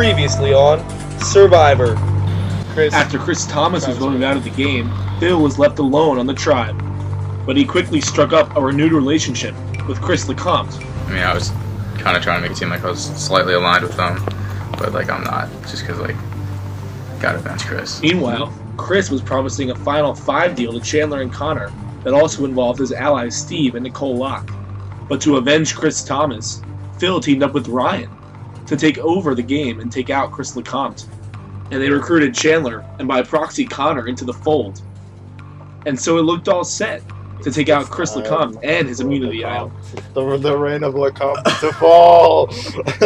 Previously on Survivor. After Chris Thomas was voted out of the game, Phil was left alone on the tribe. But he quickly struck up a renewed relationship with Chris LeCompte. I mean, I was kind of trying to make it seem like I was slightly aligned with them, but like I'm not, just because like gotta bench Chris. Meanwhile, Chris was promising a final 5 deal to Chandler and Connor that also involved his allies Steve and Nicole Locke. But to avenge Chris Thomas, Phil teamed up with Ryan to take over the game and take out Chris LeCompte. And they recruited Chandler and by proxy Connor into the fold. And so it looked all set to take out Chris LeCompte and his immunity idol. The reign of LeCompte to fall.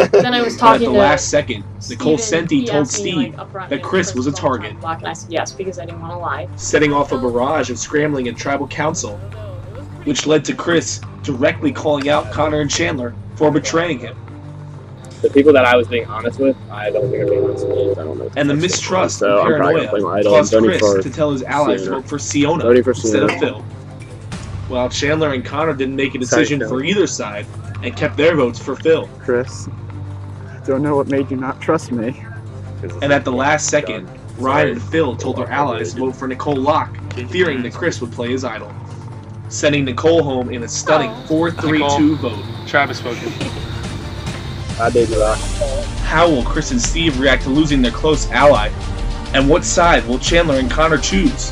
Then I was talking at the last second, Nicole Senti told Steve that Chris was a target, And I said yes because I didn't want to lie. setting off a barrage of scrambling in tribal council, which led to Chris directly calling out Connor and Chandler for betraying him. The people that I was being honest with, I don't think are being honest with me. I don't know. And the mistrust So and I'm probably paranoia gonna play my idol. caused I'm voting Chris for to tell his allies to Sienna. vote for Siona Voting for instead of Sienna. Phil. While Chandler and Connor didn't make a decision Phil. for either side and kept their votes for Phil. Chris, I don't know what made you not trust me. And at the last second, Ryan and Phil told their allies to vote for Nicole Locke, fearing that Chris would play his idol, sending Nicole home in a stunning 4-3-2 vote. Travis spoken. I did rock. How will Chris and Steve react to losing their close ally? And what side will Chandler and Connor choose?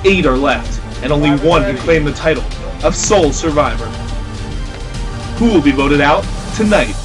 8 are left, and only one can claim the title of sole survivor. Who will be voted out tonight?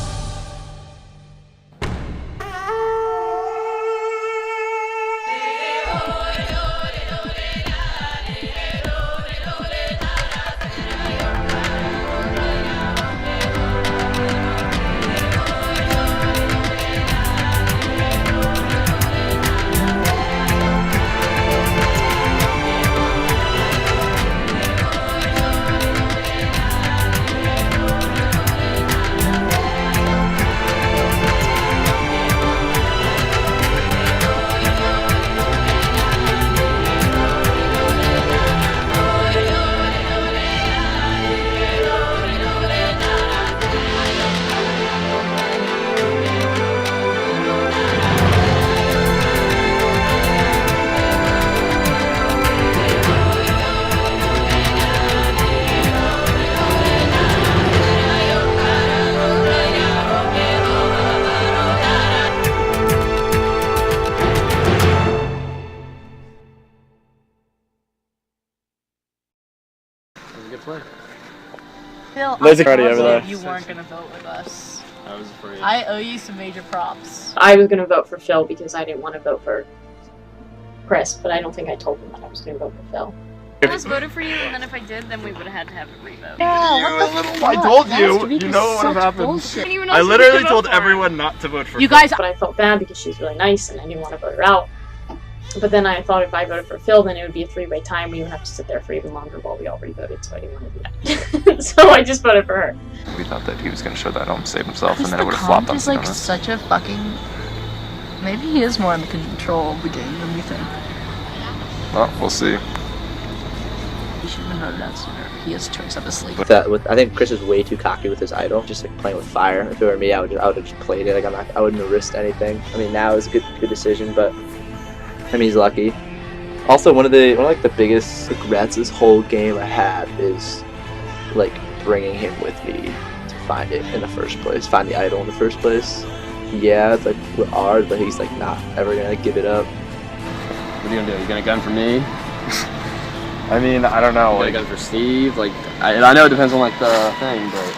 Phil, There's I a party was over there. You weren't gonna vote with us. I was afraid. I owe you some major props. I was going to vote for Phil because I didn't want to vote for Chris, but I don't think I told him that I was going to vote for Phil. I almost voted for you, and then if I did, then we would have had to have a revote. Yeah, what the fuck? I told That's you. ridiculous. You know what would have Such happened. bullshit. I literally told everyone not to vote for You Phil. guys, But I felt bad because she's really nice and I didn't want to vote her out. But then I thought if I voted for Phil, then it would be a 3-way tie and we would have to sit there for even longer while we all re-voted, so I didn't want to do that. So I just voted for her. We thought that he was going to show that home, save himself, and because then it the would have flopped comp on is like Sienna. such a fucking. Maybe he is more in the control of the game than we think. Well, we'll see. He should have been voted out sooner. He has tricks up his sleeve. I think Chris is way too cocky with his idol, just like playing with fire. If it were me, I would have just played it. Like I wouldn't have risked anything. I mean, now is a good decision, but I mean, he's lucky. Also, one of the biggest regrets this whole game I had is like bringing him with me to find it in the first place, find the idol in the first place. Yeah, it's like we're ours, but he's like not ever gonna give it up. What are you gonna do? You gonna gun for me? I mean, I don't know. You gonna gun for Steve? Like, I know it depends on like the thing, but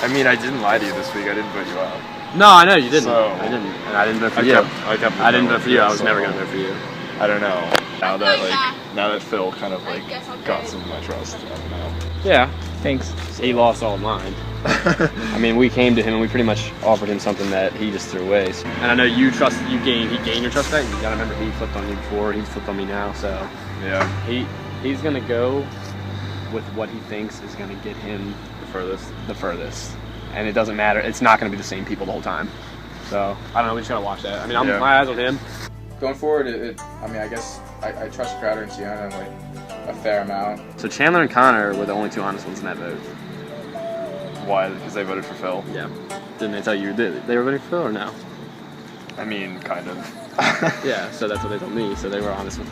I mean, I didn't lie to you this week. I didn't vote you out. no, I know you didn't. So- I didn't, and I didn't vote for I you. kept I didn't vote for you. I was so never gonna vote for you. I don't know. Now that Phil kind of like got some of my trust, I don't know. Yeah, thanks. He lost all of mine. I mean, we came to him and we pretty much offered him something that he just threw away. And I know he gained your trust back. You gotta remember, he flipped on you before, he's flipped on me now. So Yeah, he's gonna go with what he thinks is gonna get him the furthest. and it doesn't matter. It's not gonna be the same people the whole time. So I don't know. We just gotta watch that. I mean, Yeah. my eyes on him. Going forward, I mean, I guess I trust Crowder and Sienna like a fair amount. So Chandler and Connor were the only two honest ones in that vote. Why? Because they voted for Phil. Yeah. Didn't they tell you they were voting for Phil or no? I mean, kind of. Yeah, so that's what they told me. So they were honest with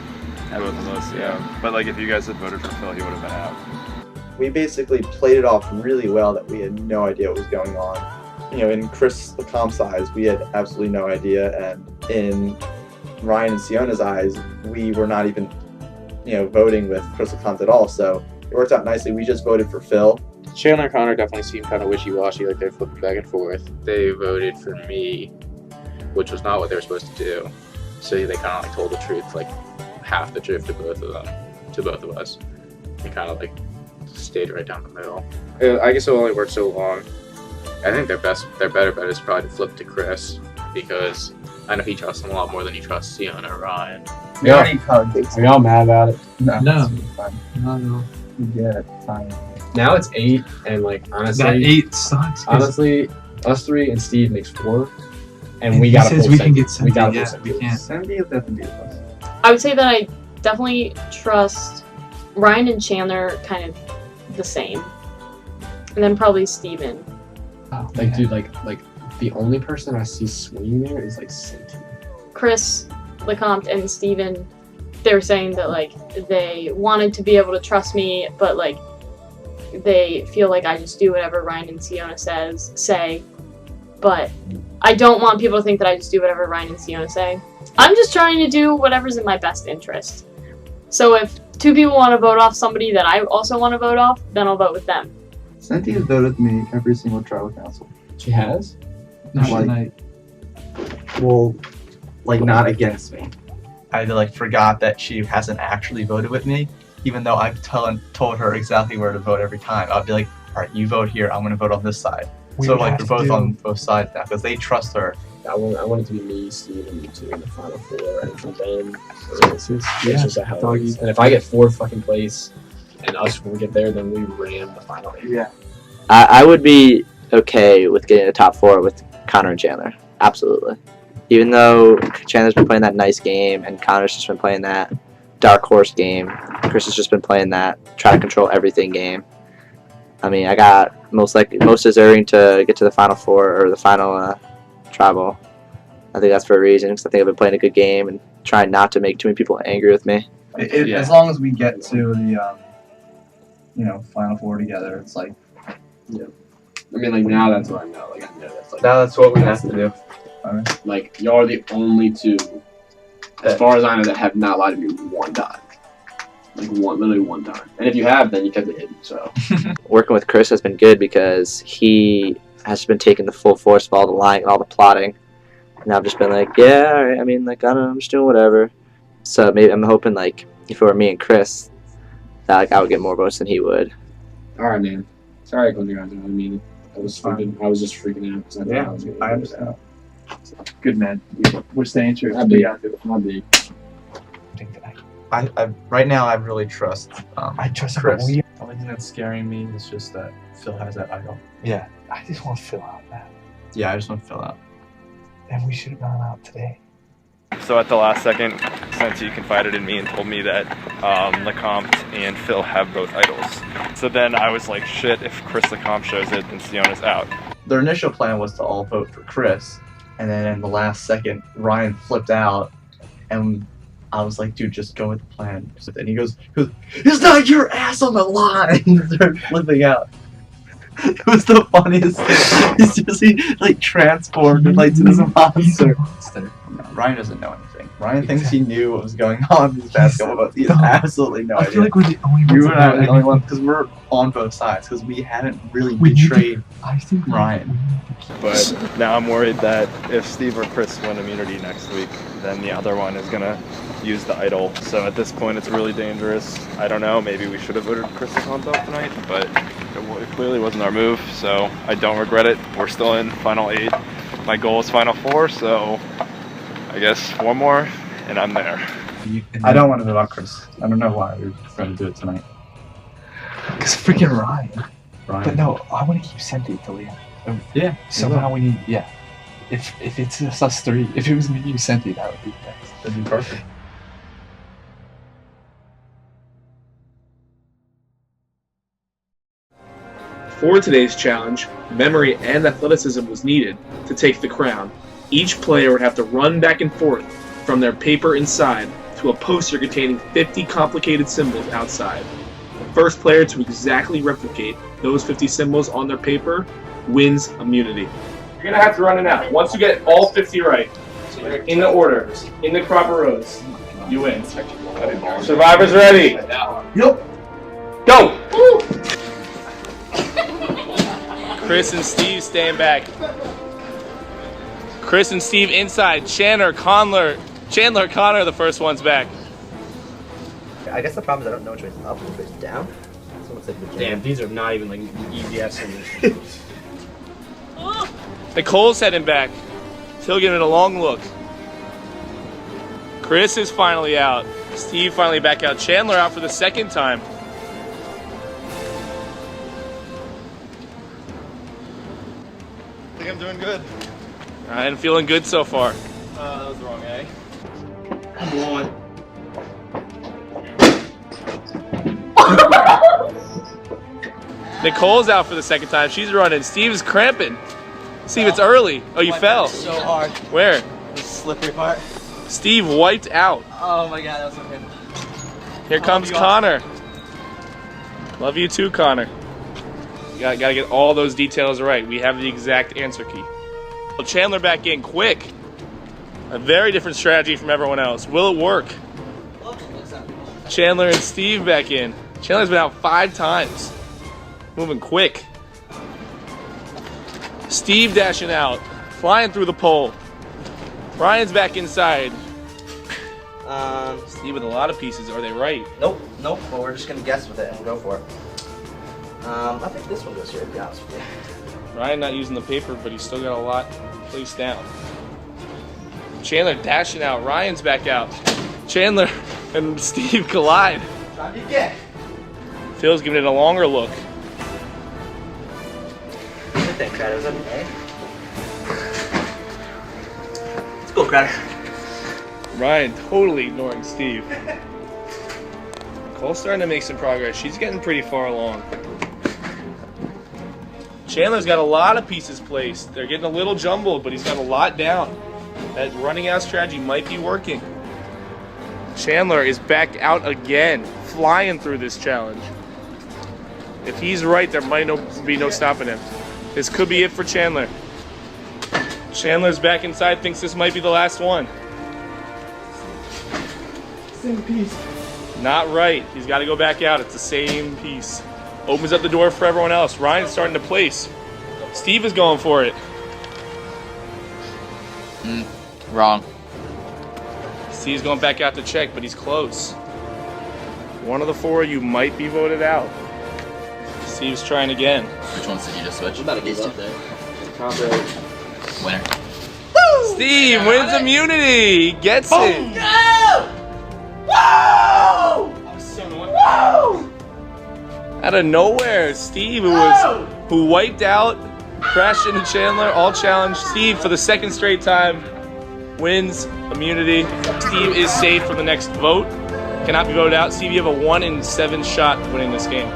both of us. Yeah. But like, if you guys had voted for Phil, he would have been out. We basically played it off really well that we had no idea what was going on. You know, in Chris Lecomp's eyes, we had absolutely no idea, and in Ryan and Siona's eyes, we were not even, voting with Chris Lecomte at all. So it worked out nicely. We just voted for Phil. Chandler and Connor definitely seemed kind of wishy-washy, like they're flipping back and forth. They voted for me, which was not what they were supposed to do. So they kind of like told the truth, like half the truth to both of us. They kind of like stayed right down the middle. I guess it only worked so long. I think their better bet is probably to flip to Chris, because I know he trusts him a lot more than he trusts Siona or Ryan. Yeah. Are y'all mad about it? No. No. You get it. Fine. Now it's 8, and like honestly, that 8 sucks. Honestly, us 3 and Steve makes 4, and we he got. Says we can get Cindy. We can't. Cindy would have to be with us. I would say that I definitely trust Ryan and Chandler kind of the same, and then probably Steven. Oh, like, dude, like the only person I see swinging there is like Cynthia. Chris Lecompte and Steven, they were saying that like they wanted to be able to trust me, but like they feel like I just do whatever Ryan and Siona say. But I don't want people to think that I just do whatever Ryan and Siona say. I'm just trying to do whatever's in my best interest. So if 2 people want to vote off somebody that I also want to vote off, then I'll vote with them. Cynthia's voted with me every single tribal council. She has? Not Like- tonight. Well, like not against me. I like forgot that she hasn't actually voted with me, even though I've told her exactly where to vote every time. I'll be like, all right, you vote here. I'm gonna vote on this side. We So would like have we're to both do- on both sides now because they trust her. I want it to be me, Steve, and you 2 in the final 4, and then it's Yeah, just how it doggy. is. And if I get 4th fucking place, and us when we get there, then we ran the final 8. Yeah. I would be okay with getting a top 4 with Connor and Chandler. Absolutely. Even though Chandler's been playing that nice game and Connor's just been playing that dark horse game, Chris has just been playing that try to control everything game. I mean, I got most deserving to get to the final 4 or the final tribal. I think that's for a reason, because I think I've been playing a good game and trying not to make too many people angry with me. Yeah. As long as we get to the final 4 together, it's like I mean, like now that's what I know. Like I know that's like Now that's what we have to do. like y'all are the only 2, as far as I know, that have not lied to me one time. Like literally one time. And if you have, then you kept it hidden. So Working with Chris has been good because he has been taking the full force of all the lying and all the plotting. And I've just been like, yeah, all right. I mean, like, I don't know, I'm just doing whatever. So maybe I'm hoping, like, if it were me and Chris, that like I would get more votes than he would. all right, man. Sorry I called you guys. I mean, I was stupid. I was just freaking out because I thought Yeah, I was gonna I understand. Good man. We're staying true. I'd be. I'd be. I right now I really trust I trust Chris. Chris. The only thing that's scaring me is just that Phil has that idol. Yeah. I just want to fill out that. Yeah, I just want to fill out. And we should have gone out today. So at the last second, Sensi confided in me and told me that Lecomte and Phil have both idols. So then I was like, shit, if Chris Lecomte shows it, then Siona's out. Their initial plan was to all vote for Chris, and then in the last second, Ryan flipped out, and I was like, dude, just go with the plan. And he goes, it's not your ass on the line! And started flipping out. It was the funniest thing. He's just, he transformed into this monster. Ryan doesn't know anything. Ryan thinks he knew what was going on in his basketball, but he has absolutely no I idea. feel like we're the only ones. You that and I know are the only ones, anything. because we're on both sides, because we haven't really We need to- betrayed I think Ryan. But now I'm worried that if Steve or Chris win immunity next week, then the other one is gonna use the idol. So at this point, it's really dangerous. I don't know. Maybe we should have voted Chris Lecomte off tonight, but it clearly wasn't our move. So I don't regret it. We're still in final 8. My goal is final 4, so I guess 4 more, and I'm there. I don't want to vote out Chris. I don't know why we're trying to do it tonight. Because freaking Ryan. Ryan. But no, I want to keep Cynthia till the end. Yeah. Somehow we need, yeah. If it's just us 3, if it was me, you, Cynthia, that would be best. That'd be perfect. For today's challenge, memory and athleticism was needed to take the crown, Each player would have to run back and forth from their paper inside to a poster containing 50 complicated symbols outside. The first player to exactly replicate those 50 symbols on their paper wins immunity. You're going to have to run it out. Once you get all 50 right, in the order, in the proper rows, you win. Survivors ready? Yep. Go! Chris and Steve staying back. Chris and Steve inside. Chandler, Connor, the first one's back. I guess the problem is I don't know which way's up and which way's down. So it's like the Damn, these are not even like EVS symbols. Nicole's heading back. Still giving it a long look. Chris is finally out. Steve finally back out. Chandler out for the second time. I think I'm doing good. I'm feeling good so far. That was the wrong A. Come on. Nicole's out for the second time. She's running. Steve's cramping. Steve, it's early. Oh, you fell. So hard. Where? The slippery part. Steve wiped out. Oh my god, that was so good. Here comes Connor. Love you too, Connor. You gotta get all those details right. We have the exact answer key. Well, Chandler back in quick. A very different strategy from everyone else. Will it work? Chandler and Steve back in. Chandler's been out 5 times. Moving quick. Steve dashing out. Flying through the pole. Ryan's back inside. Steve with a lot of pieces. Are they right? Nope. Well, we're just gonna guess with it and go for it. I think this one goes here, to be honest with you. Ryan not using the paper, but he's still got a lot placed down. Chandler dashing out. Ryan's back out. Chandler and Steve collide. Time to get. Phil's giving it a longer look. What do you think, Cratter? Was that an A? Let's go, Cratter. Ryan totally ignoring Steve. Nicole's starting to make some progress. She's getting pretty far along. Chandler's got a lot of pieces placed. They're getting a little jumbled, but he's got a lot down. That running out strategy might be working. Chandler is back out again, flying through this challenge. If he's right, there might be no stopping him. This could be it for Chandler. Chandler's back inside, thinks this might be the last one. Same piece. Not right. He's got to go back out. It's the same piece. Opens up the door for everyone else. Ryan's starting to place. Steve is going for it. Wrong. Steve's going back out to check, but he's close. One of the 4 you might be voted out. Steve's trying again. Which ones did you just switch? What about these two? Winner. Steve wins immunity. He gets it. Go! Whoa! Whoa! Out of nowhere, Steve, who wiped out, crashed into Chandler, all challenged. Steve, for the second straight time, wins immunity. Steve is safe from the next vote. Cannot be voted out. Steve, you have a 1 in 7 shot of winning this game.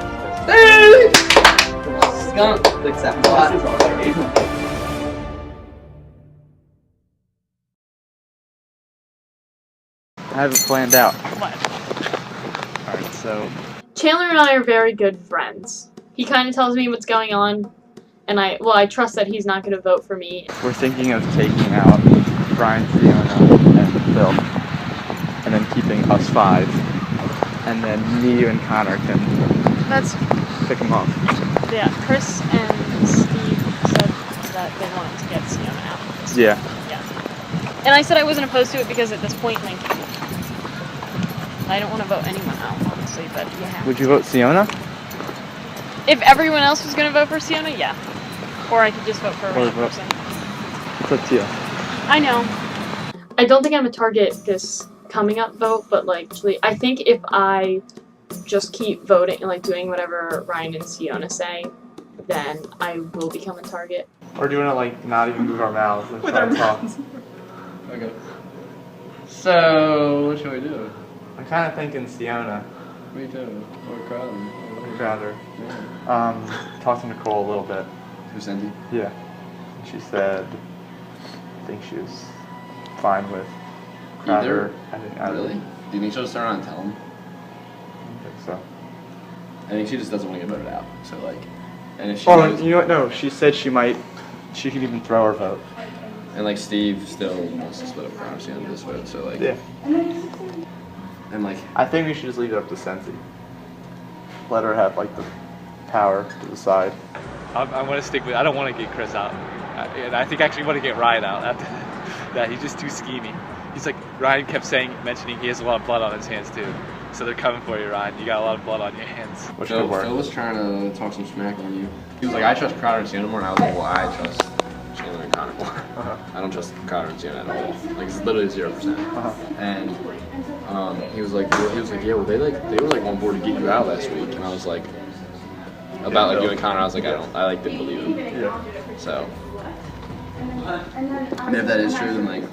I have it planned out. What? Alright, so Chandler and I are very good friends. He kind of tells me what's going on, and I trust that he's not going to vote for me. we're thinking of taking out Brian, Fiona, and Phil, and then keeping us 5, and then me and Connor can That's pick them off. yeah. Chris and Steve said that they wanted to get Sienna out. Yeah. Yeah. And I said I wasn't opposed to it because at this point, like, I don't want to vote anyone out, honestly. But yeah. Would you vote Sienna? If everyone else was going to vote for Sienna, yeah. Or I could just vote for a random person. It's up to you. I know. I don't think I'm a target this coming up vote, but like, I think if I just keep voting and like doing whatever Ryan and Sienna say, then I will become a target. Or do you want to like not even move our mouths and try to talk? Okay. So, what should we do? I'm kind of thinking Sienna. Me too. Or Crowder. Crowder. Yeah. Talked to Nicole a little bit. Who sent you? Yeah. She said think she was fine with Crowder. I think Really? Do you think she'll just turn around and tell him? I think so. I think she just doesn't want to get voted out. So like, and if she Oh, goes, you know what? No, she said she could even throw her vote. and like Steve still wants to split up Crowder on this vote. So like, Yeah. And like, I think we should just leave it up to Sensi. Let her have like the power to decide. I'm going to stick with. I don't want to get Chris out, and I think I actually want to get Ryan out. After that, he's just too schemy. He's like Ryan kept mentioning he has a lot of blood on his hands too. So they're coming for you, Ryan. You got a lot of blood on your hands. Phil was trying to talk some smack on you. He was like, I trust Crowder and Sienna more, and I was like, well, I trust Chandler and Connor more. I don't trust Crowder and Sienna at all. Like it's literally 0%. And he was like, yeah, well they were like on board to get you out last week, and I was like, about like you and Connor, I was like, I didn't believe him. Yeah. So, I mean, if that is true, then like,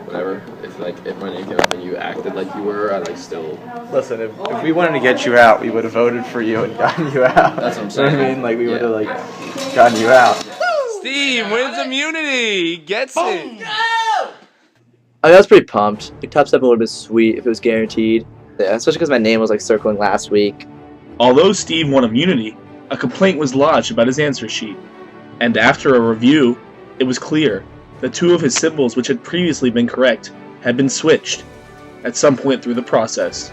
whatever. If my name came up and you acted like you were, I'd like still. Listen, if we wanted to get you out, we would have voted for you and gotten you out. That's what I'm You know saying. what I mean? Like we would have like gotten you out. Steve wins immunity. He gets it. I mean, I was pretty pumped. The top step would have been sweet if it was guaranteed. Yeah, especially because my name was like circling last week. Although Steve won immunity, a complaint was lodged about his answer sheet, and after a review, it was clear that 2 of his symbols, which had previously been correct, had been switched at some point through the process,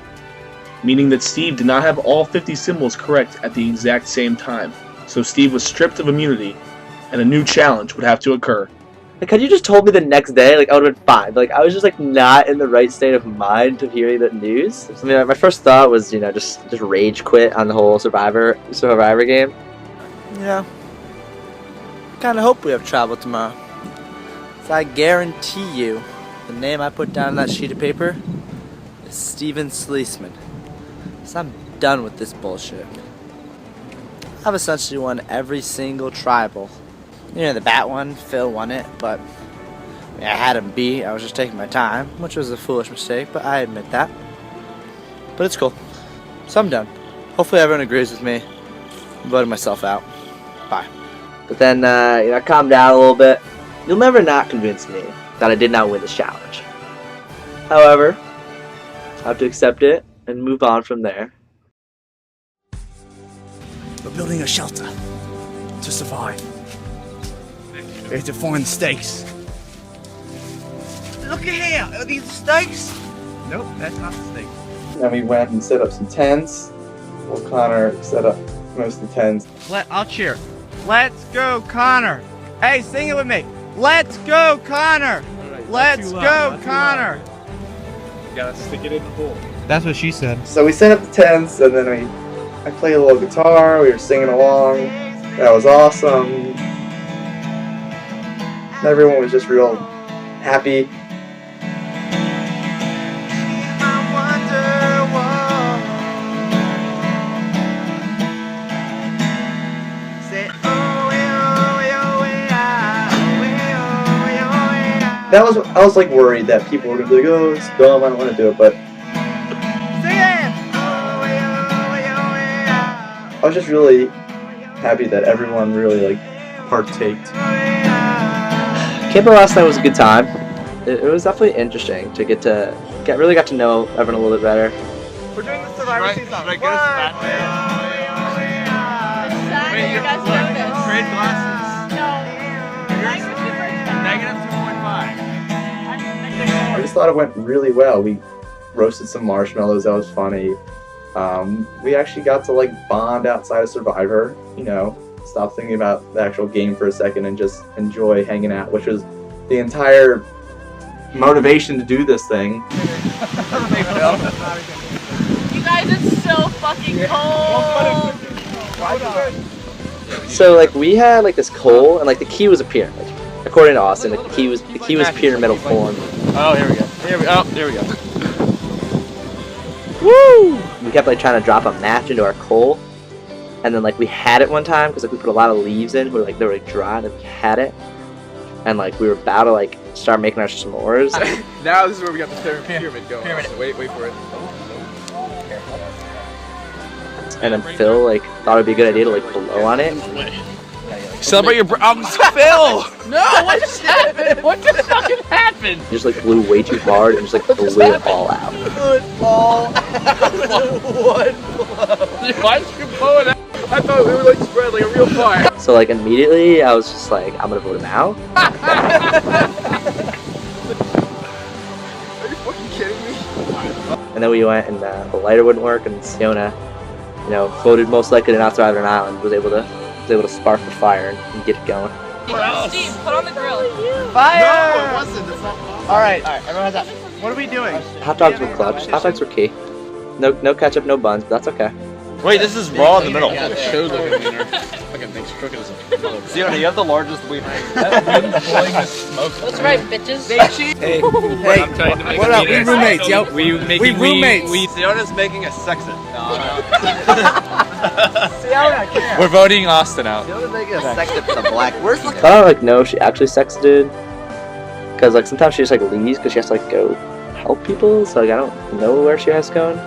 meaning that Steve did not have all 50 symbols correct at the exact same time. So Steve was stripped of immunity, and a new challenge would have to occur. Like, had you just told me the next day, like, I would have been fine. Like, I was just, like, not in the right state of mind to hearing that news. I mean, my first thought was, you know, just rage quit on the whole Survivor game. Yeah. Kinda hope we have travel tomorrow. So I guarantee you, the name I put down on that sheet of paper is Steven Sleesman. So I'm done with this bullshit. I've essentially won every single tribal. You know, the bat one, Phil won it, but I had him beat. I was just taking my time, which was a foolish mistake, but I admit that. But it's cool. So I'm done. Hopefully everyone agrees with me. I'm voting myself out. Bye. But then, you know, I calmed down a little bit. You'll never not convince me that I did not win this challenge. However, I have to accept it and move on from there. We're building a shelter to survive. We have to find stakes. Look at here! Are these the stakes? Nope, that's not the stakes. And we went and set up some tents. Well, Connor set up most of the tents. I'll cheer. Let's go, Connor! Hey, sing it with me! Let's go, Connor! Let's go, Connor! You gotta stick it in the hole. That's what she said. So we set up the tents, and then I played a little guitar. We were singing along. That was awesome. Everyone was just real happy. I was like worried that people were gonna be like, oh, it's dumb, I don't want to do it, but I was just really happy that everyone really like partaked. Campo last night was a good time. It was definitely interesting to really got to know everyone a little bit better. We're doing the Survivor season. Wait, you guys know this. Trade glasses. I just thought it went really well. We roasted some marshmallows, that was funny. We actually got to like bond outside of Survivor, you know, stop thinking about the actual game for a second and just enjoy hanging out, which was the entire motivation to do this thing. You guys, it's so fucking cold. So like we had like this coal and like the key was a pyramid. According to Austin, the key was pyramidal form. Oh, here we go. There we go. Woo! We kept like trying to drop a match into our coal, and then like we had it one time because like we put a lot of leaves in. They were like dry, and we had it, and like we were about to like start making our s'mores. Now this is where we got the pyramid going. Pyramid. Wait for it. And then Phil like thought it'd be a good idea to like blow on it. Celebrate your Phil! No, what just happened? What just fucking happened? He just like blew way too hard and just like blew it all out. Why did you blow it out? I thought we were like spread like a real fire. So like immediately I was just like, I'm gonna vote him out. Are you fucking kidding me? And then we went and the lighter wouldn't work, and Siona, you know, voted most likely to not survive on an island, was able to spark the fire and get it going. Steve, put on the grill. Fire! No, it wasn't. It's not possible. All right, everyone's up. What are we doing? Hot dogs were clutch. Hot dogs were key. No ketchup, no buns, but that's okay. Wait, this is raw in the middle. Yeah, shows like a wiener. Fucking thing's crooked as a mother. Siona, you have the largest wiener. That's right, bitches. Hey, what up? We roommates, yo. We roommates. Siona's making a sexit. We're voting Austin out. I don't like know if she actually sexted, because like sometimes she just like leaves because she has to like go help people. So like I don't know where she has gone.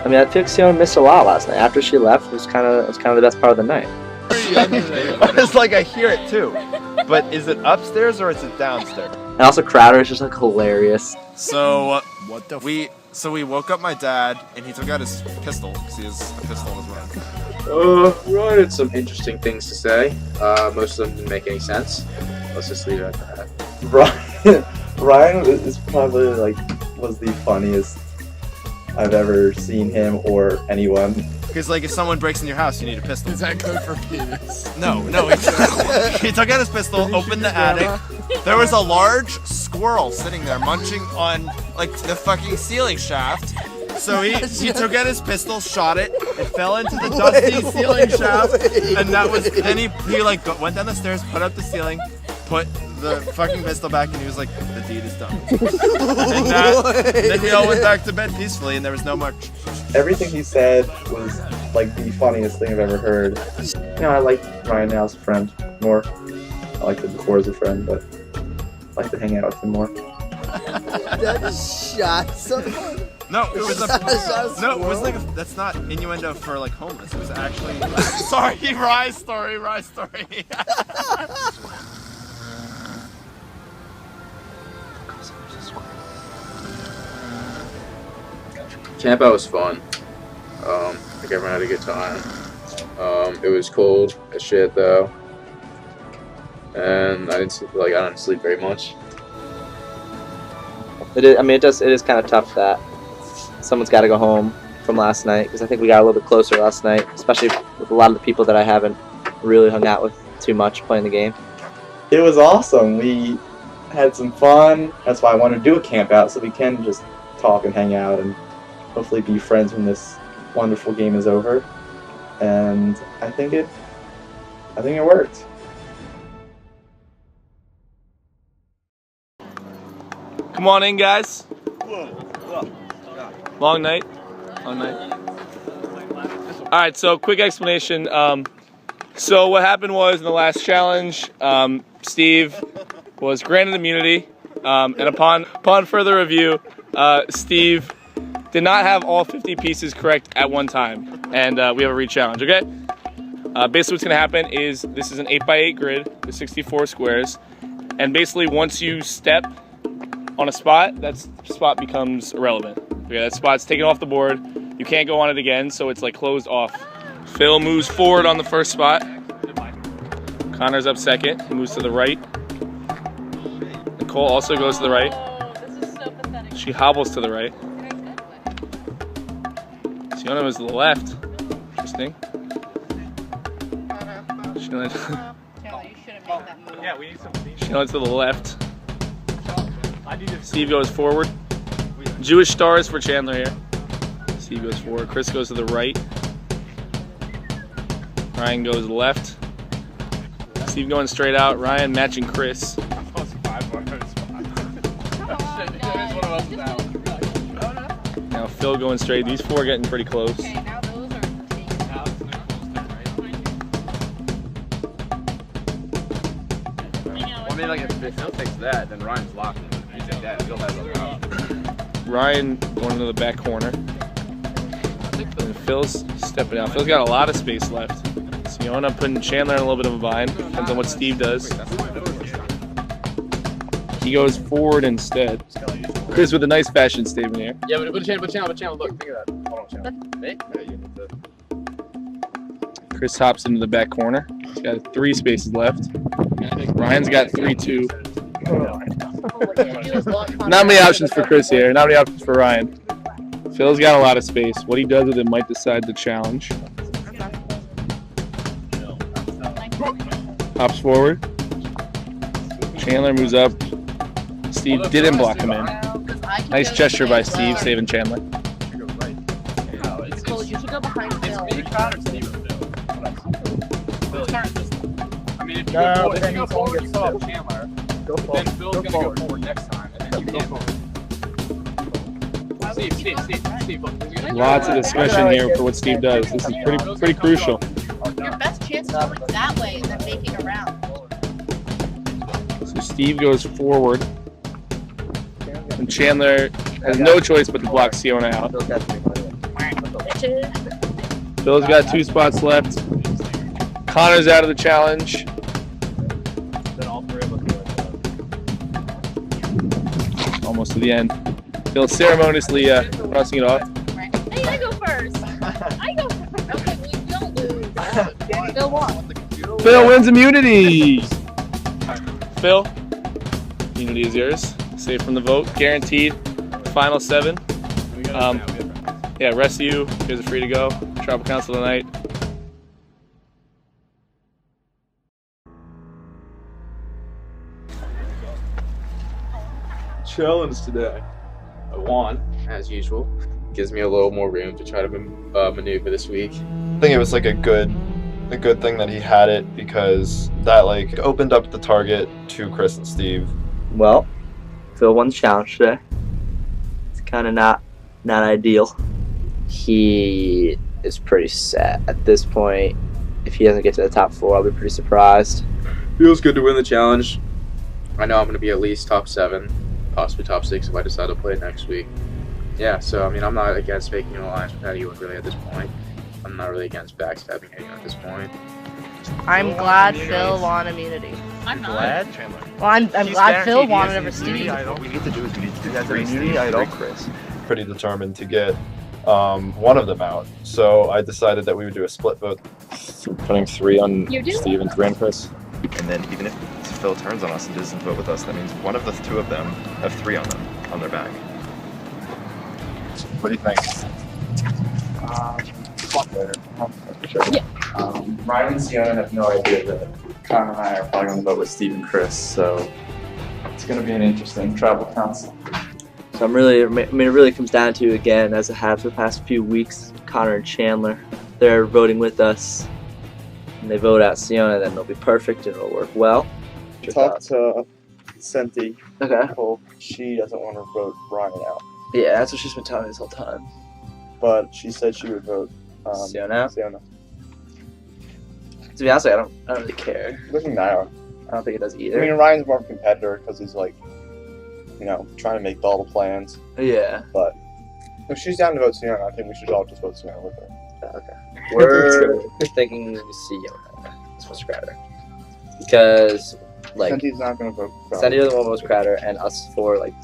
I mean, I think Siona missed a lot last night. After she left, it was kind of the best part of the night. It's like I hear it too, but is it upstairs or is it downstairs? And also Crowder is just like hilarious. So we woke up my dad and he took out his pistol because he has a pistol as well. Ryan had some interesting things to say. Most of them didn't make any sense. Let's just leave it at that. Ryan is probably like was the funniest I've ever seen him or anyone. Because like if someone breaks in your house, you need a pistol. Is that code for penis? No. He took out his pistol, opened the attic. There was a large squirrel sitting there munching on like the fucking ceiling shaft. So he took out his pistol, shot it. It fell into the dusty ceiling shaft, and that was. Then he like went down the stairs, put up the ceiling, put the fucking pistol back, and he was like, "The deed is done." And then we all went back to bed peacefully, and there was no more. Everything he said was like the funniest thing I've ever heard. You know, I like Ryan now as a friend more. I like him before as a friend, but I like to hang out with him more. That just shot someone. No, it was like that's not innuendo for like homeless. It was actually sorry, Rye story. Camp out was fun. I think everyone had a good time. It was cold as shit though, and I didn't sleep very much. It is. I mean, it is kind of tough that someone's got to go home from last night, because I think we got a little bit closer last night, especially with a lot of the people that I haven't really hung out with too much playing the game. It was awesome. We had some fun. That's why I wanted to do a camp out, so we can just talk and hang out and hopefully be friends when this wonderful game is over. And I think it worked. Come on in, guys. Long night. Alright, so quick explanation. So what happened was in the last challenge, Steve was granted immunity, and upon further review, Steve did not have all 50 pieces correct at one time, and we have a re-challenge, okay? Basically what's going to happen is this is an 8x8 grid with 64 squares, and basically once you step on a spot, that spot becomes irrelevant. Okay, that spot's taken off the board. You can't go on it again, so it's like closed off. Phil moves forward on the first spot. Connor's up second. He moves to the right. Nicole also goes to the right. She hobbles to the right. Siona was to the left. Interesting. Siona to the left. Steve goes forward. Jewish stars for Chandler here. Steve goes forward. Chris goes to the right. Ryan goes left. Steve going straight out. Ryan matching Chris. Now Phil going straight. These four are getting pretty close. I mean, like if Phil takes that, then Ryan's locked. If you take that, Phil has other options. Ryan going into the back corner. And Phil's stepping out. Phil's got a lot of space left. Siona putting Chandler in a little bit of a bind. Depends on what Steve does. He goes forward instead. Chris with a nice fashion statement here. Yeah, but put channel. Look, think of that. Hold on, channel. Me? Yeah, you need to. Chris hops into the back corner. He's got 3 spaces left. Ryan's got 3-2. Not many options for Chris here. Not many options for Ryan. Phil's got a lot of space. What he does with it might decide the challenge. Hops forward. Chandler moves up. Steve didn't block him in. Nice gesture by Steve, saving Chandler. Cole, you should go behind Phil. I mean, if you go forward, you can Chandler. Then Phil's going to go forward next time, and then you can. Steve, look. Lots of discussion here for what Steve does. This is pretty crucial. Your best chance is going that way and then making a round. So Steve goes forward. And Chandler has no choice but to block Siona out. Phil's got 2 spots left. Connor's out of the challenge. Almost to the end. Phil ceremoniously crossing it off. Hey, I go first. I go first. Okay, we don't lose. Phil won. Phil wins immunity. Phil, immunity is yours. Safe from the vote, guaranteed. Final 7. Yeah, rest of you guys are free to go. Tribal Council tonight. Challenge today. I won, as usual. Gives me a little more room to try to maneuver this week. I think it was like a good thing that he had it, because that like opened up the target to Chris and Steve. Well, Phil won the challenge today. It's kind of not ideal. He is pretty set at this point. If he doesn't get to the top 4, I'll be pretty surprised. Feels good to win the challenge. I know I'm going to be at least top 7, possibly top 6 if I decide to play next week. Yeah, so I mean, I'm not against making an alliance with anyone really at this point. I'm not really against backstabbing anyone at this point. I'm glad Phil won immunity. I'm not. Glad? Well, I'm glad Phil won it over Steve. What we need to do is we need to do that immunity idol, Chris. Pretty determined to get one of them out. So I decided that we would do a split vote. Putting 3 on You do? Steve and 3 on Chris. And then even if Phil turns on us and doesn't vote with us, that means one of the 2 of them have 3 on them, on their back. What do you think? Sure. Yeah. Ryan and Siona have no idea that Connor and I are probably going to vote with Steve and Chris, so it's going to be an interesting tribal council. So it really comes down to, again, as it has for the past few weeks, Connor and Chandler. They're voting with us, and they vote out Siona, then it'll be perfect and it'll work well. Talk to Senti. Okay. She doesn't want to vote Ryan out, Yeah, that's what she's been telling me this whole time. but she said she would vote Siona? Siona. To be honest, I don't really care. It doesn't matter. I don't think it does I either. mean, Ryan's more of a competitor because he's like, trying to make all the plans. Yeah. But if she's down to vote Siona, I think we should all just vote Siona with her. Okay. We're thinking Siona is what's Crowder. Because, like, Senti's not going to vote Crowder. Sandy doesn't want to vote Crowder, and us 4, like,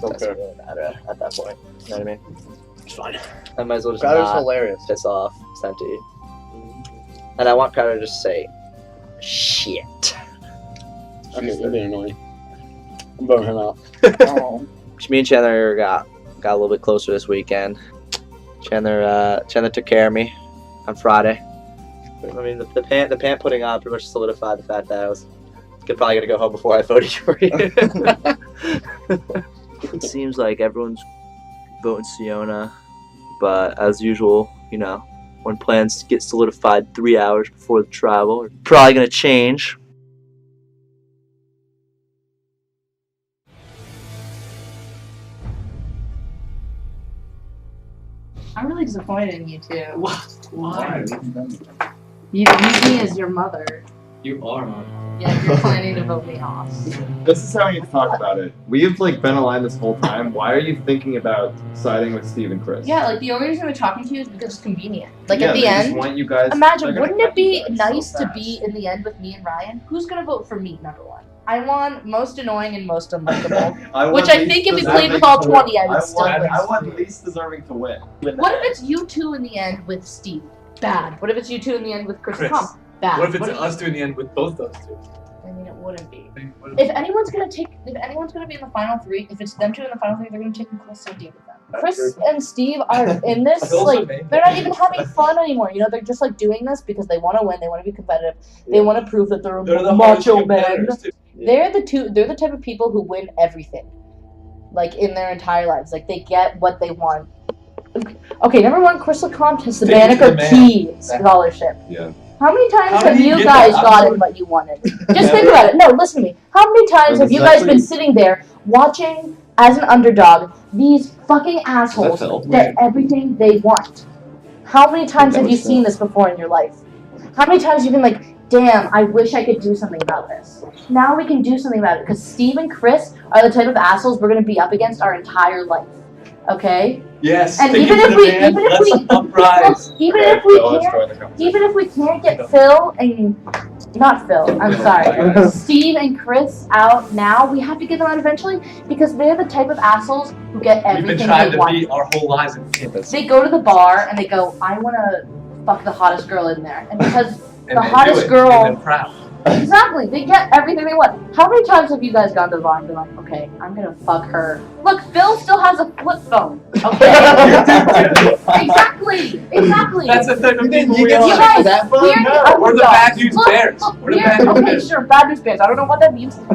Okay. doesn't really matter at that point. You know what I mean? It's fine. I might as well just Crowder's not hilarious. piss off Senti. And I want Crowder to just say, shit. Okay, you're being annoying. I'm voting him out. Me and Chandler got a little bit closer this weekend. Chandler took care of me on Friday. I mean, the pant putting on pretty much solidified the fact that I was probably gonna go home before I voted for you. It seems like everyone's voting Siona, but as usual, when plans get solidified 3 hours before the travel, it's probably gonna change. I'm really disappointed in you two. Why? You use me as your mother. You are. Yeah, you're planning to vote me off. This is how we need to talk about it. We've like been aligned this whole time. Why are you thinking about siding with Steve and Chris? Yeah, like the only reason we're talking to you is because it's convenient. Like Yeah, at the they just end, want you guys. imagine, they're gonna wouldn't it cut you be guys so nice to fast. be in the end with me and Ryan? Who's gonna vote for me, number one? I want most annoying and most unlikable. Which I think if we played with all 20, I would still win. I want least deserving to win. What if it's you two in the end with Steve? Bad. What if it's you two in the end with Chris and Tom? Bad. What if it's us two in the end with both those two? I mean, it wouldn't be. If anyone's gonna be in the final three, if it's them two in the final three, they're gonna take Chris and Steve with them. Chris and Steve are in this, like, they're not even having fun anymore. You know, they're just like doing this because they want to win. They want to be competitive. They want to prove that they're the macho men. Yeah. They're the type of people who win everything, like in their entire lives. Like they get what they want. Okay, number one, Chris LeCompte has the Take it to Banneker the man. Key scholarship. Yeah. How many times How have did you you get guys that? gotten what you wanted? Just think about it. No, listen to me. How many times have this you is guys actually- been sitting there watching, as an underdog, these fucking assholes Phil? get everything they want? How many times have you seen this before in your life? How many times have you been like, damn, I wish I could do something about this? Now we can do something about it because Steve and Chris are the type of assholes we're going to be up against our entire life. Okay? Yes. And take even it to if the we, man. even if Let's we, uprise. even Okay, if we Phil, let's can't, join the conversation. even if we can't get Phil and not Phil, I'm sorry, Steve and Chris out now, we have to get them out eventually because they're the type of assholes who get We've been everything trying they to want. be our whole lives in campus. They go to the bar and they go, I want to fuck the hottest girl in there, and because And the they hottest do it, girl. And they're proud. Exactly. They get everything they want. How many times have you guys gone to the bar and been like, okay, I'm gonna fuck her? Look, Phil still has a flip phone. Okay. Exactly. Exactly. That's the type of people You we guys, are. we're the We're the underdogs. bad news Look, bears. look, We're the bad news okay, bears. sure, bad news bears. I don't know what that means. Look,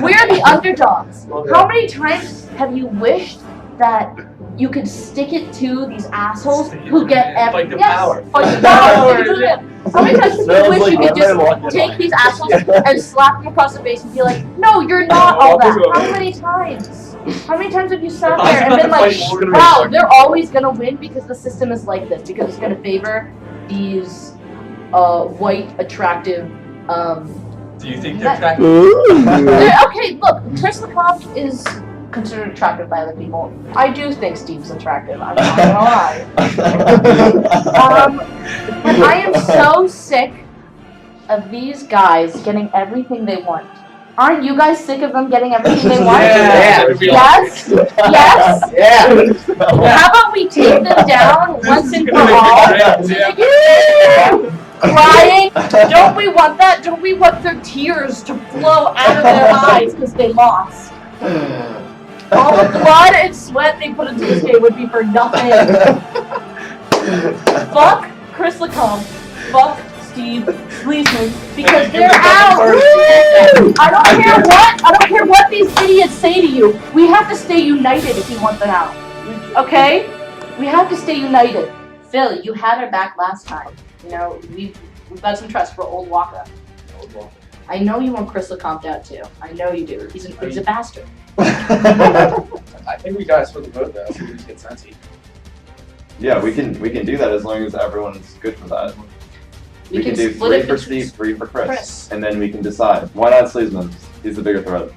we're the underdogs. How many times have you wished that you could stick it to these assholes who get Fight the yes, power. fight the power. Stick it to them. How many times have you wish you could just take these assholes and slap them across the face and be like, no, you're not all that? How many times? How many times have you sat there and been like, wow, they're always gonna win because the system is like this, because it's gonna favor these white, attractive, Do you think they're attractive? okay, look, Chris LeCompte is considered attractive by other people. I do think Steve's attractive. I'm not gonna lie. And I am so sick of these guys getting everything they want. Aren't you guys sick of them getting everything they want? Yeah. Yes. Yes. Yeah. How about we take them down once and for all? Crying? Don't we want that? Don't we want their tears to flow out of their eyes because they lost? All the blood and sweat they put into this game would be for nothing. Fuck Chris LeCompte. Fuck Steve Sleesman because they're out. I don't care what these idiots say to you. We have to stay united if you want them out. Okay? We have to stay united. Phil, you had our back last time. You know, we've got some trust for old Waka. I know you want Chris LeCompte out too. I know you do. He's a bastard. I think we guys for the vote though. We just get Sensi. Yeah, we can do that as long as everyone's good for that. We We can can do split 3 it for between Steve, 3 for Chris, Chris. and then we can decide. Why not Sleesman? He's the bigger threat.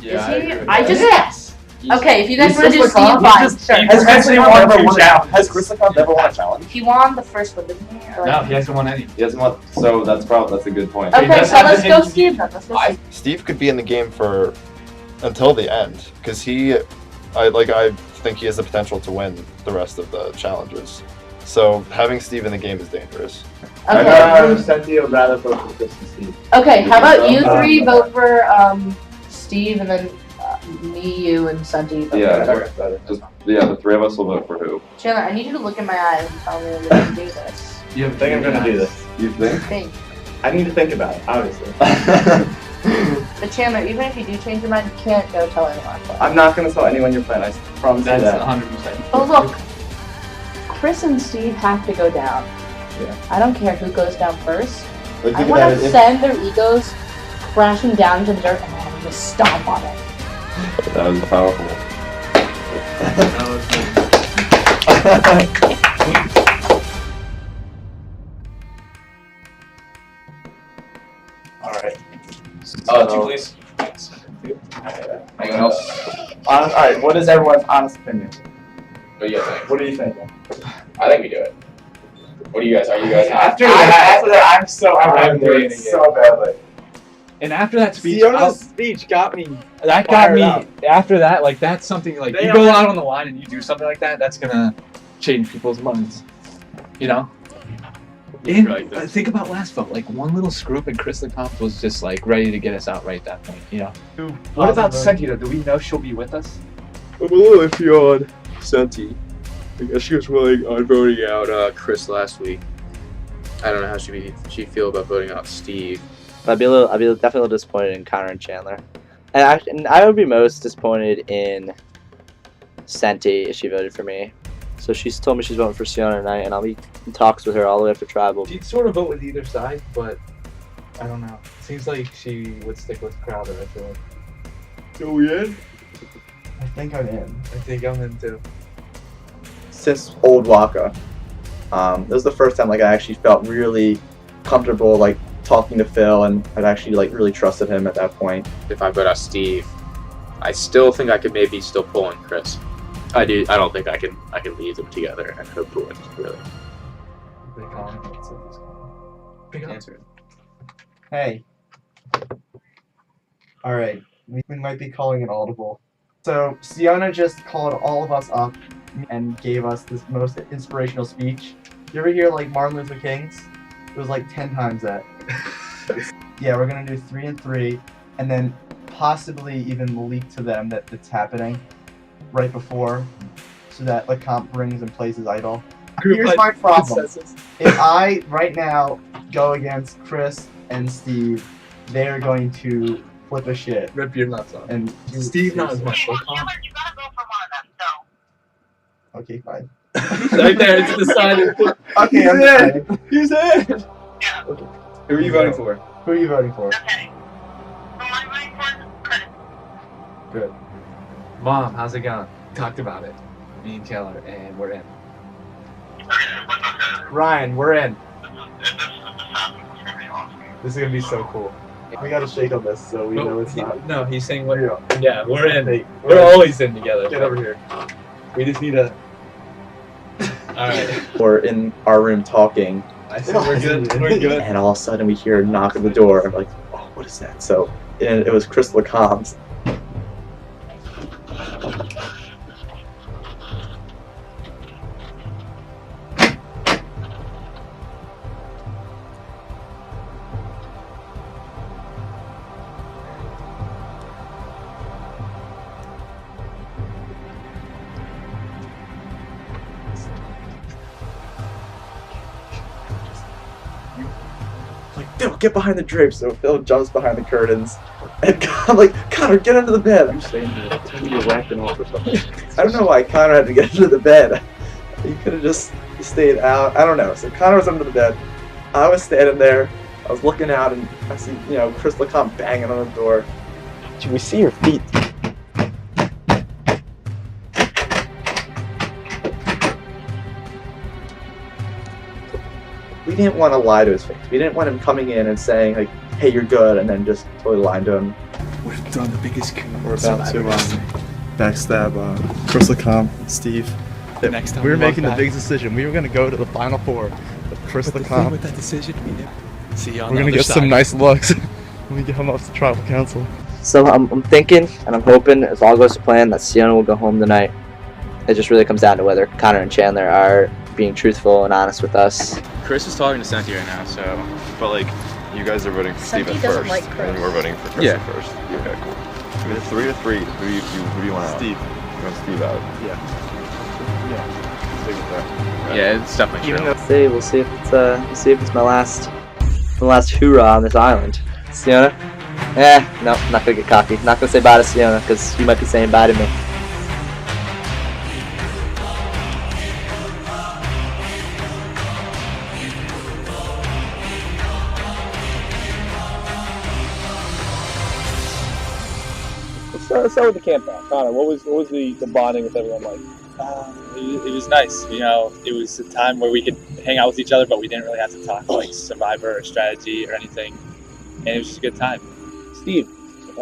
Is he? I just yes. Okay, if you guys He's want to do just Steve, LeCompte. fine. He's Sure. Has Chris LeCompte ever won a challenge? He won the first one, didn't he? Or No, he hasn't won any. He hasn't won. So that's a good point. Okay, so let's go Steve then. Let's go Steve. Steve could be in the game for until the end because I think he has the potential to win the rest of the challenges. So having Steve in the game is dangerous. Okay. Sensi would rather vote for Chris and Steve. Okay, how about you three vote for Steve and then me, you, and Santi. Yeah, the 3 of us will vote for who. Chandler, I need you to look in my eyes and tell me that we can do this. You think I'm gonna do this? You think? Think. I need to think about it, obviously. But Chandler, even if you do change your mind, you can't go tell anyone. I'm not gonna tell anyone your plan. I promise you That's that. 100%. Oh look, Chris and Steve have to go down. Yeah. I don't care who goes down first. But I think want about to it, send their egos crashing down to the dirt and then just stomp on it. That was powerful. Alright. So, please. Thanks. Anyone else? Alright, what is everyone's honest opinion? What do you guys think? What are you thinking? I think we do it. What do you guys? Are you guys After that, I'm doing it so badly. And after that speech, Fiona's speech got me. that got me. After that, like that's something like They you go are- out on the line and you do something like that. That's gonna change people's minds. You know. And think about last vote. Like one little screw up, and Chris LeCompte was just like ready to get us out right at that point. You know. What about Santita? Do we know she'll be with us? I'm a little iffy on Senti. I guess she was willing on voting out Chris last week. I don't know how she'd feel about voting out Steve. I'd be definitely a little disappointed in Connor and Chandler, and I would be most disappointed in Senti if she voted for me. So she's told me she's voting for Siona tonight, and I'll be in talks with her all the way after tribal. She'd sort of vote with either side, but I don't know. Seems like she would stick with Crowder. I feel like. Are we in? I think I'm in. I think I'm in too. Since Old Waka, this was the first time like I actually felt really comfortable like talking to Phil, and I'd actually like really trusted him at that point. If I vote out Steve, I still think I could maybe still pull in Chris. I don't think I can leave them together and hope to win. Really. Big answer. Hey. Alright, we might be calling an audible. So, Siona just called all of us up and gave us this most inspirational speech. You ever hear like Martin Luther King's? It was like 10 times that. Yeah, we're gonna do 3 and 3, and then possibly even leak to them that it's happening right before, so that LeCompte brings and plays his idol. Here's my problem. If I, right now, go against Chris and Steve, they're going to flip a shit. Rip your nuts off. And Steve not as much. Okay, fine. Right there, it's decided. Okay, I'm in. He's in. Who are you voting for? Who are you voting for? Good. Mom, how's it going? Talked about it. Me and Taylor, and we're in. Ryan, we're in. This is gonna be so cool. We gotta shake on this so we know it's not. No, he's saying what? Yeah, we're in. We're always in together. Get over here. We just need a. All right. We're in our room talking. I said we're good. We're good. And all of a sudden we hear a knock at the door. I'm like, oh, what is that? So it was Chris LeCompte. Phil, get behind the drapes. So Phil jumps behind the curtains, and I'm like, Connor, get under the bed. I'm saying you're whacking off or something. I don't know why Connor had to get under the bed. He could have just stayed out. I don't know. So Connor was under the bed. I was standing there. I was looking out, and I see, Chris LeCompte banging on the door. Can we see your feet? We didn't want to lie to his face. We didn't want him coming in and saying like, "Hey, you're good," and then just totally lying to him. We've done the biggest coup. We're about to backstab Chris LeCompte, Steve. Next time we were we walk making the back. big decision. We were going to go to the Final Four with Chris But the thing LeCompte. with that decision, we never see you on We're the going to other get some side. nice looks when we get him off the tribal council. So I'm thinking, and I'm hoping, if all goes to plan, that Siona will go home tonight. It just really comes down to whether Connor and Chandler are being truthful and honest with us. Chris is talking to Senti right now, so. But like, you guys are voting for Senti Steve at doesn't first, like Chris. and we're voting for Chris Yeah. at first. Okay, cool. I mean, it's 3 to 3. Who do you want out? Steve. You want Steve out? Yeah. Stick with that. Yeah, it's definitely true. We'll see if it's my last hoorah on this island. Siona? No, not gonna get cocky. Not gonna say bye to Siona, because you might be saying bye to me. Let's start with the campground. Connor, what was the bonding with everyone like? It was nice. It was a time where we could hang out with each other, but we didn't really have to talk like Survivor or strategy or anything. And it was just a good time. Steve,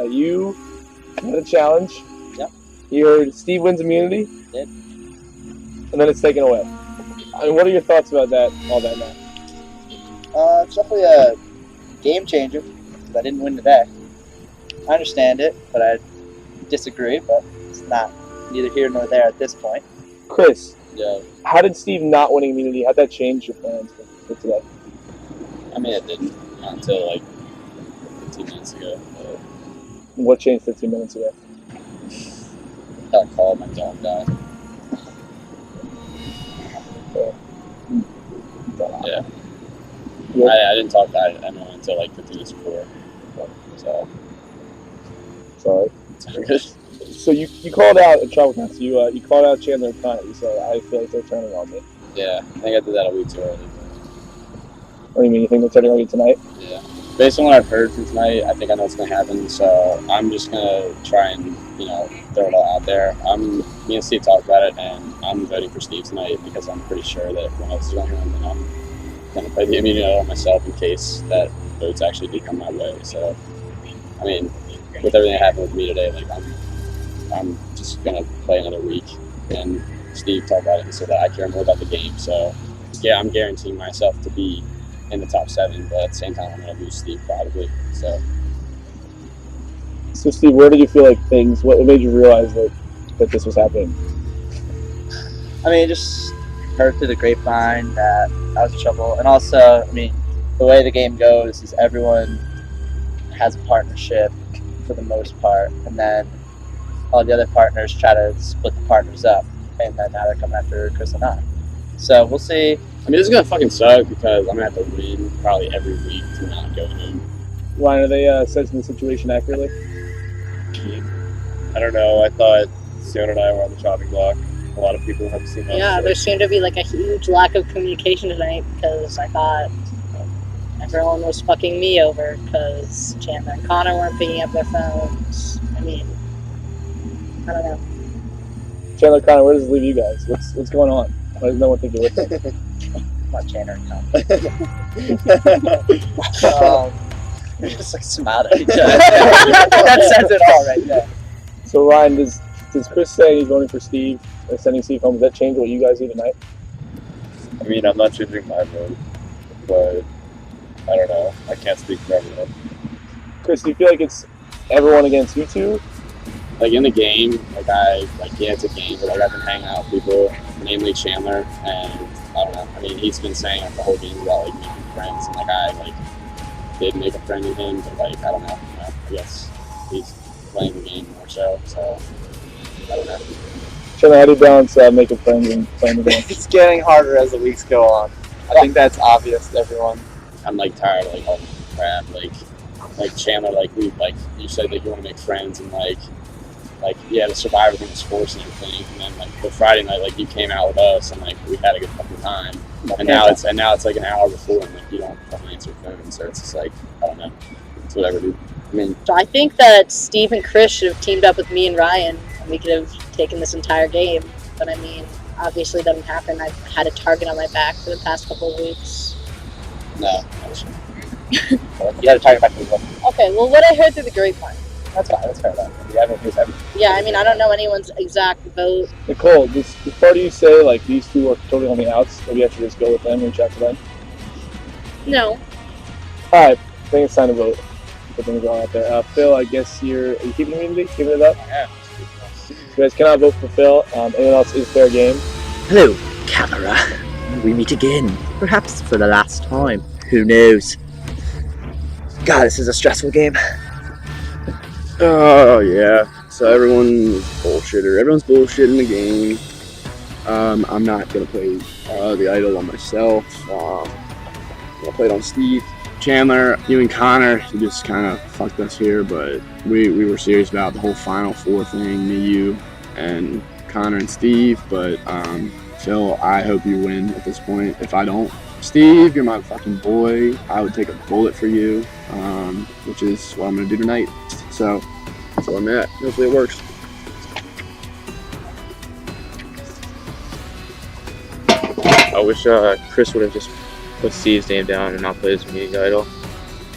You had a challenge. Yep. You heard Steve wins immunity. Did. And then it's taken away. I mean, what are your thoughts about that? All that now. It's definitely a game changer because I didn't win today. I understand it, but I disagree. But it's not neither here nor there at this point. Chris. Yeah. How did Steve not winning immunity? How'd that change your plans for today? I mean, it didn't until like 15 minutes ago. But What changed 15 minutes ago? that call my dog died. Yeah. I didn't talk to anyone until like 15 minutes before. So. Sorry. It's So you called out a trouble council. You called out Chandler and Connor. You said, I feel like they're turning on me. Yeah, I think I did that a week too early. What do you mean? You think they're turning on you tonight? Yeah. Based on what I've heard from tonight, I think I know what's going to happen. So I'm just going to try and, throw it all out there. Me and Steve talked about it, and I'm voting for Steve tonight because I'm pretty sure that everyone else is going to win. And I'm going to play the immunity on myself in case that votes actually do come my way. So, I mean, with everything that happened with me today, like I'm just going to play another week. And Steve talked about it and said that I care more about the game. So, yeah, I'm guaranteeing myself to be in the top 7, but at the same time, I'm going to lose Steve probably. So Steve, where did you feel like things? What made you realize that this was happening? I mean, it just heard through the grapevine that I was in trouble, and also, I mean, the way the game goes is everyone has a partnership for the most part, and then all the other partners try to split the partners up, and then now they're coming after Chris and I. So we'll see. I mean, this is going to fucking suck because I'm going to have to win probably every week to not go home. Ryan, are they assessing the situation accurately? I don't know. I thought Siona and I were on the chopping block. A lot of people have seen that. Yeah, there seemed to be like a huge lack of communication tonight because I thought everyone was fucking me over because Chandler and Connor weren't picking up their phones. I mean, I don't know. Chandler, Connor, where does it leave you guys? What's going on? Why does no one think you're listening? Not Chandler and Connor. We're just like smiled at each other. That says it all right there. So Ryan, does Chris say he's voting for Steve or sending Steve home? Does that change what you guys do tonight? I mean, I'm not changing my vote, but I don't know. I can't speak for everyone. Chris, do you feel like it's everyone against you two? Like in the game, yeah, it's a game, but I've been hanging out with people, namely Chandler, and I don't know. I mean, he's been saying the whole game about like making friends, and I did make a friend with him, but I don't know. I guess he's playing the game more so I don't know. Chandler, how do you balance making friends and playing the game? It's getting harder as the weeks go on. I think that's obvious to everyone. I'm tired of all the crap, like Chandler, you said that you want to make friends and yeah, the Survivor thing was forced and everything, and then the Friday night, you came out with us and we had a good fucking time, and now it's like an hour before and you don't fucking answer your phone, so it's just I don't know, it's whatever, dude. I mean, So I think that Steve and Chris should have teamed up with me and Ryan, and we could have taken this entire game. But I mean, obviously it doesn't happen. I've had a target on my back for the past couple of weeks. no. You had to talk about people. Okay, well, what I heard through the grapevine. That's fine. That's fair enough. You haven't used everything. Yeah, I mean, I don't know anyone's exact vote. Nicole, does part of you say these two are totally on the outs? Maybe I should just go with them, reach out to them? No. Alright, I think it's time to vote. Put them all out there. Phil, I guess are you keeping immunity? Giving it up? Yeah. You guys cannot vote for Phil. Anyone else is fair game. Hello, camera. We meet again. Perhaps for the last time. Who knows? God, this is a stressful game. Oh yeah. So everyone's bullshitter. Everyone's bullshitting the game. I'm not gonna play the idol on myself. I'll play it on Steve. Chandler, you and Connor, you just kind of fucked us here, but we were serious about the whole Final Four thing, me, you, and Connor and Steve, but Phil, I hope you win at this point. If I don't, Steve, you're my fucking boy. I would take a bullet for you, which is what I'm going to do tonight. So, that's where I'm at. Hopefully it works. I wish Chris would have just put Steve's name down and not play his meeting idol,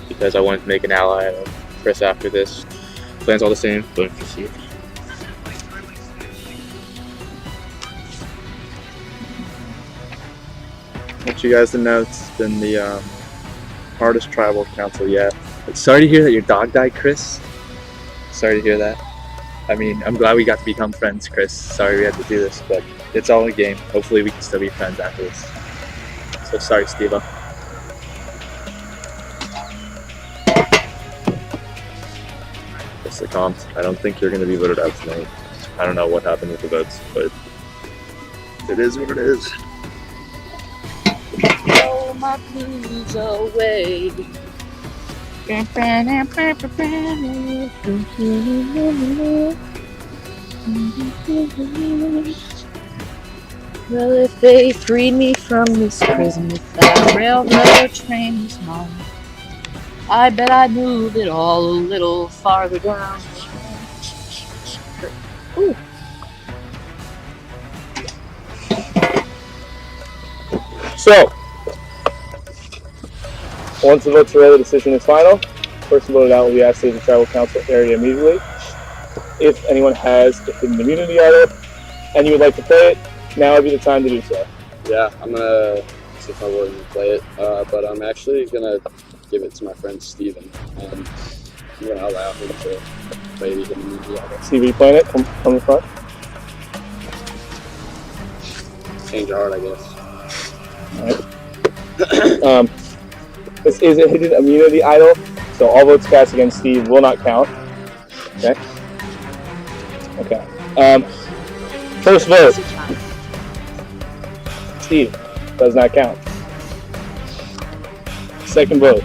because I wanted to make an ally of Chris after this. plan's all the same, but for Steve. I want you guys to know it's been the hardest tribal council yet. But sorry to hear that your dog died, Chris. Sorry to hear that. I mean, I'm glad we got to become friends, Chris. Sorry we had to do this, but it's all a game. Hopefully we can still be friends after this. So sorry, Steve-O. It's the comps. I don't think you're going to be voted out tonight. I don't know what happened with the votes, but it is what it is. Throw my blues away. Well, if they freed me from this prison, if that railroad train was mine, I bet I'd move it all a little farther down. Ooh. So, once the votes are ready, the decision is final. Person voted out will be asked to leave the tribal council area immediately. If anyone has a hidden immunity idol and you would like to play it, now would be the time to do so. Yeah, I'm gonna see if I will even play it, but I'm actually gonna give it to my friend Steven, and I'm gonna allow him to play the hidden immunity idol. Steve, are you playing it? Come from the front. Change your heart, I guess. Alright. This is a hidden immunity idol, so all votes cast against Steve will not count. Okay. Okay. First vote. Steve does not count. Second vote.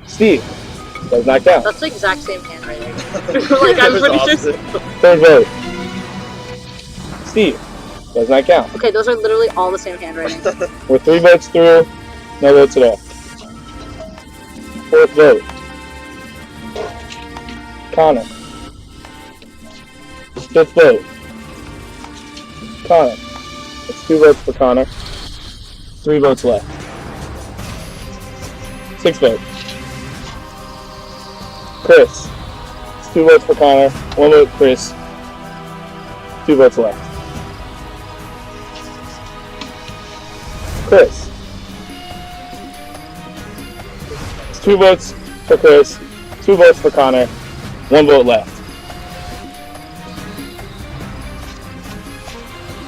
Steve does not count. That's the exact same handwriting. Like, I'm pretty sure. Third vote. Steve does not count. Okay, those are literally all the same handwriting. We're 3 votes through, no votes at all. Fourth vote. Connor. Fifth vote. Connor. It's 2 votes for Connor. 3 votes left. Sixth vote. Chris. It's 2 votes for Connor. 1 vote Chris. 2 votes left. Chris. It's 2 votes for Chris. 2 votes for Connor. 1 vote left.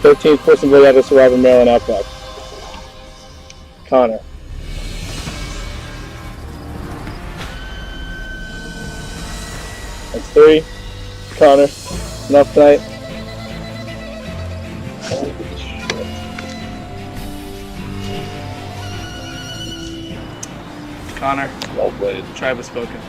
13th person voted out to survive in Maryland Outback. Connor. That's 3. Connor. Enough tonight. Connor. Well played. Tribe has spoken.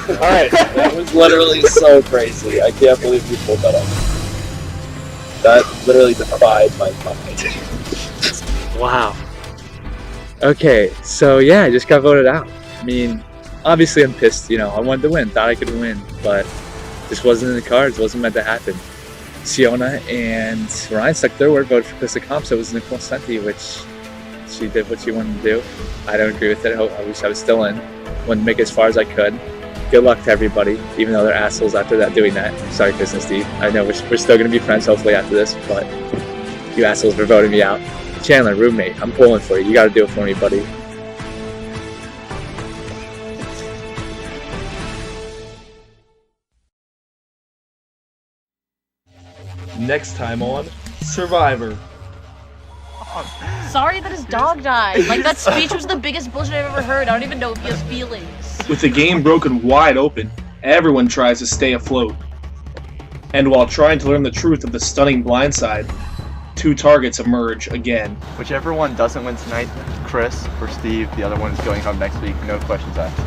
Alright, that was literally so crazy. I can't believe you pulled that off. That literally defied my mind. Wow. Okay, so yeah, I just got voted out. I mean, obviously I'm pissed, you know, I wanted to win, thought I could win, but this wasn't in the cards, wasn't meant to happen. Siona and Ryan stuck their word, voted for Chris Comp, so it was Nicole Senti, which she did what she wanted to do. I don't agree with it, I wish I was still in. Wanted to make it as far as I could. Good luck to everybody, even though they're assholes after that doing that. Sorry, Chris and Steve. I know we're still going to be friends hopefully after this, but you assholes for voting me out. Chandler, roommate, I'm pulling for you. You got to do it for me, buddy. Next time on Survivor. Sorry that his dog died. Like, that speech was the biggest bullshit I've ever heard. I don't even know if he has feelings. With the game broken wide open, everyone tries to stay afloat. And while trying to learn the truth of the stunning blindside, 2 targets emerge again. Whichever one doesn't win tonight, Chris or Steve, the other one is going home next week. No questions asked.